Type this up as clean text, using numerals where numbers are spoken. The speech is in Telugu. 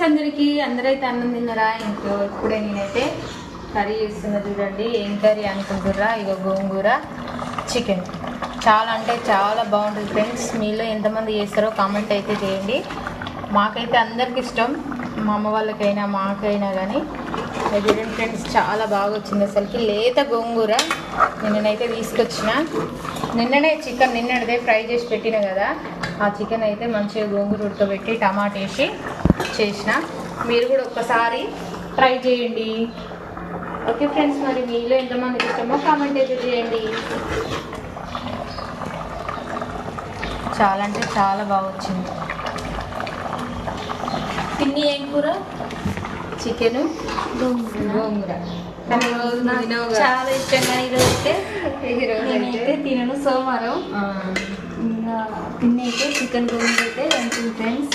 అందరికీ. అందరైతే అన్నం తిన్నారా? ఇంట్లో ఇప్పుడే నేనైతే కర్రీ చేస్తున్నా. చూడండి ఏం కర్రీ అనుకుంటుర్రా? ఇక గోంగూర చికెన్. చాలా అంటే చాలా బాగుంటుంది ఫ్రెండ్స్. మీలో ఎంతమంది చేస్తారో కామెంట్ అయితే చేయండి. మాకైతే అందరికి ఇష్టం, మా అమ్మ వాళ్ళకైనా మాకైనా కానీ. చూడండి ఫ్రెండ్స్, చాలా బాగా వచ్చింది అసలుకి. లేత గోంగూర నిన్ననైతే తీసుకొచ్చిన. నిన్ననే చికెన్ నిన్నటిదే ఫ్రై చేసి పెట్టిన కదా, ఆ చికెన్ అయితే మంచిగా గోంగూర ఉడకబెట్టి టమాటా వేసి చేసిన. మీరు కూడా ఒక్కసారి ట్రై చేయండి. ఓకే ఫ్రెండ్స్, మరి మీలో ఎంతమందికి ఇష్టమో కామెంట్ అయితే చేయండి. చాలా అంటే చాలా బాగా వచ్చింది. పిన్ని ఏం కూర? చికెను గోంగూర. కానీ రోజు నాకు చాలా ఇష్టం, కానీ ఈరోజైతే తినను. సోమవారం పిన్ని అయితే చికెన్ గోంగూర అయితే ఫ్రెండ్స్.